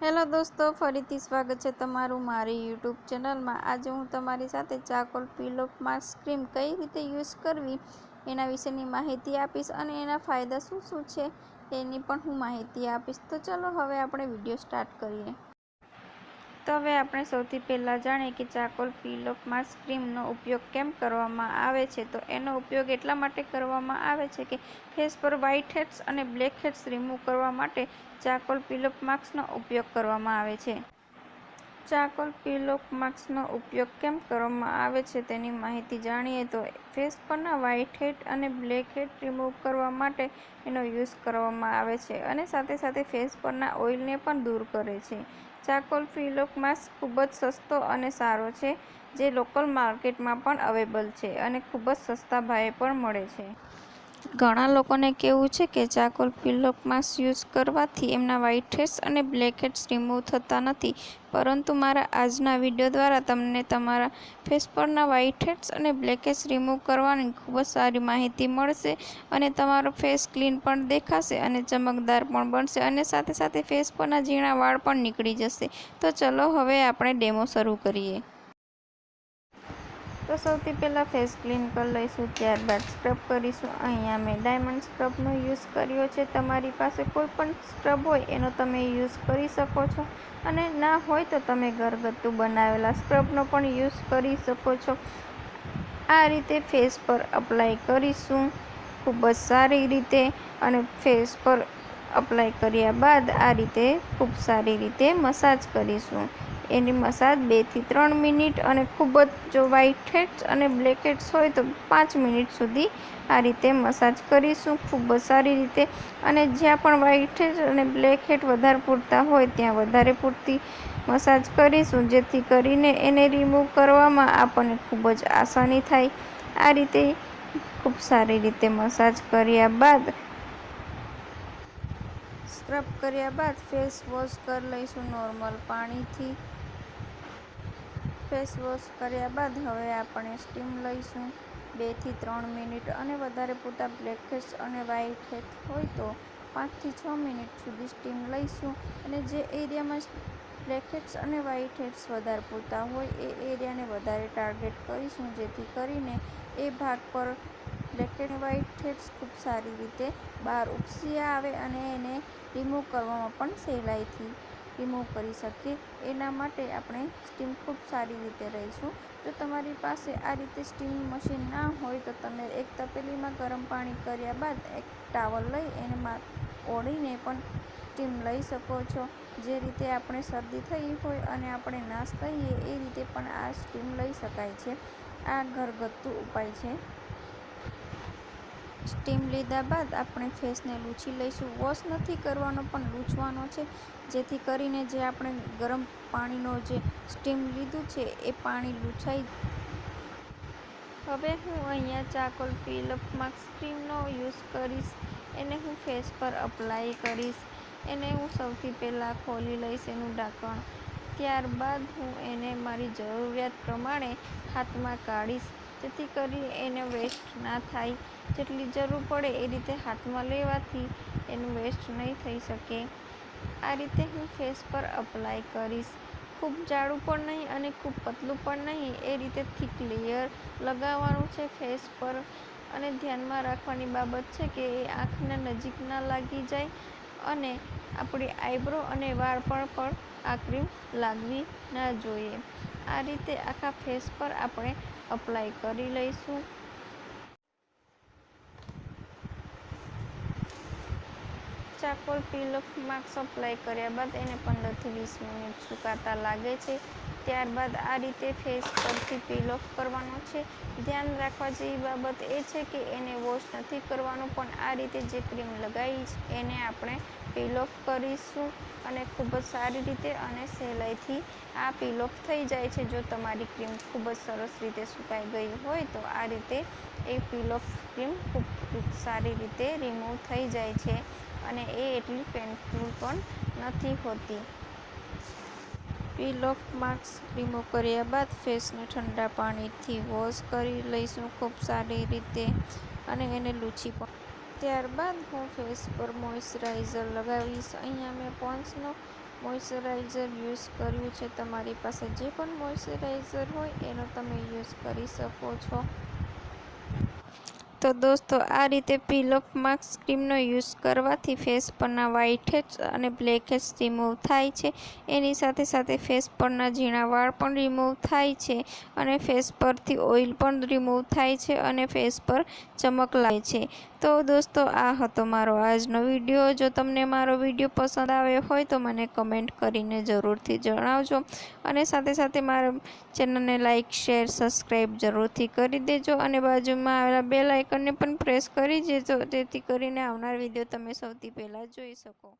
Hello દોસ્તો, ફરીથી સ્વાગત છે તમારું મારી યુટ્યુબ ચેનલમાં। આજે હું તમારી સાથે charcoal peel off mask cream કઈ રીતે યુઝ કરવી એના વિશેની માહિતી આપીશ અને એના ફાયદા શું શું છે એની પણ હું માહિતી આપીશ। તો ચલો હવે આપણે વિડીયો સ્ટાર્ટ કરીએ। તો હવે આપણે સૌથી પહેલાં જાણીએ કે ચારકોલ પીલ ઓફ માસ્ક ક્રીમનો ઉપયોગ કેમ કરવામાં આવે છે। તો એનો ઉપયોગ એટલા માટે કરવામાં આવે છે કે ફેસ પર વ્હાઇટ હેડ્સ અને બ્લેક હેડ્સ રિમૂવ કરવા માટે ચારકોલ પીલ ઓફ માસ્કનો ઉપયોગ કરવામાં આવે છે। ચારકોલ પીલ ઓફ માસ્કનો ઉપયોગ કેમ કરવામાં આવે છે તેની માહિતી જાણીએ તો ફેસ પરના વ્હાઇટ હેડ અને બ્લેક હેડ રિમૂવ કરવા માટે એનો યુઝ કરવામાં આવે છે અને સાથે સાથે ફેસ પરના ઓઇલને પણ દૂર કરે છે। ચારકોલ પીલ ઓફ માસ્ક ખૂબ જ સસ્તો અને સારો છે, જે લોકલ માર્કેટમાં પણ અવેલેબલ છે અને ખૂબ જ સસ્તા ભાવે પણ મળે છે। ઘણા લોકોને કહેવું છે કે charcoal peel off mask use કરવાથી એમના વ્હાઇટ હેડ્સ અને બ્લેક હેડ્સ રિમૂવ થતા નથી, પરંતુ મારા આજના વિડીયો દ્વારા તમને તમારા ફેસ પરના વ્હાઇટ હેડ્સ અને બ્લેક હેડ્સ રિમૂવ કરવાની ખૂબ જ સારી માહિતી મળશે અને તમારો ફેસ ક્લીન પણ દેખાશે અને ચમકદાર પણ બનશે અને સાથે સાથે ફેસ પરના ઝીણા વાળ પણ નીકળી જશે। તો ચલો હવે આપણે ડેમો શરૂ કરીએ। તો સૌથી પહેલાં ફેસ ક્લીન કરી લઈશું, ત્યારબાદ સ્ક્રબ કરીશું। અહીંયા મેં ડાયમંડ સ્ક્રબનો યુઝ કર્યો છે। તમારી પાસે કોઈ પણ સ્ક્રબ હોય એનો તમે યુઝ કરી શકો છો અને ના હોય તો તમે ઘરગથ્થુ બનાવેલા સ્ક્રબનો પણ યુઝ કરી શકો છો। આ રીતે ફેસ પર અપ્લાય કરીશું ખૂબ જ સારી રીતે અને ફેસ પર અપ્લાય કર્યા બાદ આ રીતે ખૂબ સારી રીતે મસાજ કરીશું। એની મસાજ 2 થી 3 મિનિટ અને ખૂબ જ જો વ્હાઇટ હેડ્સ અને બ્લેક હેડ્સ હોય તો 5 મિનિટ સુધી આ રીતે મસાજ કરીશું ખૂબ જ સારી રીતે। અને જ્યાં પણ વ્હાઇટ હેડ અને બ્લેક હેડ વધારે પૂરતા હોય ત્યાં વધારે પૂરતી મસાજ કરીશું, જેથી કરીને એને રિમૂવ કરવામાં આપણને ખૂબ જ આસાની થાય। આ રીતે ખૂબ સારી રીતે મસાજ કર્યા બાદ સ્ક્રબ કર્યા બાદ ફેસ વોશ કરી લઈશું નોર્મલ પાણીથી। ફેસ વોશ કર્યા બાદ હવે આપણે સ્ટીમ લઈશું 2 થી 3 મિનિટ અને વધારે પૂરતા બ્લેક હેડ્સ અને વ્હાઇટ હેડ હોય તો 5 થી 6 મિનિટ સુધી સ્ટીમ લઈશું અને જે એરિયામાં બ્લેક હેડ્સ અને વ્હાઇટ હેડ્સ વધારે પૂરતા હોય એ એરિયાને વધારે ટાર્ગેટ કરીશું, જેથી કરીને એ ભાગ પર બ્લેક હેડ અને વ્હાઇટ હેડ્સ ખૂબ સારી રીતે બહાર ઉપસી આવે અને એને રિમૂવ કરવામાં પણ સહેલાઈથી રિમૂવ કરી શકીએ। એના માટે આપણે સ્ટીમ ખૂબ સારી રીતે રહીશું। જો તમારી પાસે આ રીતે સ્ટીમ મશીન ના હોય તો તમે એક તપેલીમાં ગરમ પાણી કર્યા બાદ એક ટાવલ લઈ એને ઓળીને પણ સ્ટીમ લઈ શકો છો। જે રીતે આપણે શરદી થઈ હોય અને આપણે નાશ થઈએ એ રીતે પણ આ સ્ટીમ લઈ શકાય છે। આ ઘરગથ્થુ ઉપાય છે। સ્ટીમ લીધા બાદ આપણે ફેસને લૂછી લઈશું। વોશ નથી કરવાનો પણ લૂછવાનો છે, જેથી કરીને જે આપણે ગરમ પાણીનો જે સ્ટીમ લીધું છે એ પાણી લૂછાઈ। હવે હું અહીંયા ચારકોલ પીલ ઓફ માસ્ક ક્રીમનો યુઝ કરીશ। એને હું ફેસ પર અપ્લાય કરીશ। એને હું સૌથી પહેલાં ખોલી લઈશ એનું ઢાંકણ, ત્યારબાદ હું એને મારી જરૂરિયાત પ્રમાણે હાથમાં કાઢીશ, જેથી કરી એને વેસ્ટ ના થાય। જેટલી જરૂર પડે એ રીતે હાથમાં લેવાથી એનું વેસ્ટ નહીં થઈ શકે। આ રીતે હું ફેસ પર અપ્લાય કરીશ। ખૂબ જાડું પણ નહીં અને ખૂબ પતલું પણ નહીં, એ રીતે થીક લેયર લગાવવાનું છે ફેસ પર। અને ધ્યાનમાં રાખવાની બાબત છે કે એ આંખના નજીક ના લાગી જાય અને આપણી આઈબ્રો અને વાળ પર પણ આ ક્રીમ લાગવી ના જોઈએ। આ રીતે આખા ફેસ પર આપણે અપ્લાય કરી લઈશું। Charcoal peel off mask apply કર્યા બાદ એને 15 થી 20 મિનિટ સુકાતા લાગે છે। ત્યારબાદ આ રીતે ફેસ પરથી પીલ ઓફ કરવાનો છે। ધ્યાન રાખવા જેવી બાબત એ છે કે એને વોશ નથી કરવાનું, પણ આ રીતે જે ક્રીમ લગાવી એને આપણે પીલ ઓફ કરીશું અને ખૂબ જ સારી રીતે અને સહેલાઈથી આ પીલ ઓફ થઈ જાય છે। જો તમારી ક્રીમ ખૂબ જ સરસ રીતે સુકાઈ ગઈ હોય તો આ રીતે એ પીલ ઓફ ક્રીમ ખૂબ સારી રીતે રિમૂવ થઈ જાય છે અને એ એટલી પેનફુલ પણ નથી હોતી। પીલ ઓફ માસ્ક રિમૂવ કર્યા બાદ ફેસને ઠંડા પાણીથી વોશ કરી લઈશું ખૂબ સારી રીતે અને એને લૂછી પણ। ત્યારબાદ હું ફેસ પર મોઇશ્ચરાઇઝર લગાવીશ। અહીંયા મેં પોન્ડ્સનો મોઇશ્ચરાઇઝર યુઝ કર્યું છે. તમારી પાસે જે પણ મોઇશ્ચરાઇઝર હોય એનો તમે યુઝ કરી શકો છો. તો દોસ્તો, આ રીતે પીલ ઓફ માસ્ક ક્રીમનો યુઝ કરવાથી ફેસ પરના વ્હાઇટ હેડ્સ અને બ્લેક હેડ્સ રિમૂવ થાય છે. એની સાથે સાથે ફેસ પરના ઝીણા વાળ પણ રિમૂવ થાય છે અને ફેસ પરથી ઓઇલ પણ રિમૂવ થાય છે અને ફેસ પર ચમક લાવે છે. તો દોસ્તો, આ હતો મારો આજનો વિડીયો. જો તમને મારો વિડીયો પસંદ આવ્યો હોય તો મને કમેન્ટ કરીને જરૂરથી જણાવજો અને સાથે સાથે મારા ચેનલને લાઇક, શેર, સબસ્ક્રાઈબ જરૂરથી કરી દેજો અને બાજુમાં આવેલા બેલ આઇકનને પણ પ્રેસ કરી દેજો, જેથી કરીને આવનાર વિડીયો તમે સૌથી પહેલાં જોઈ શકો.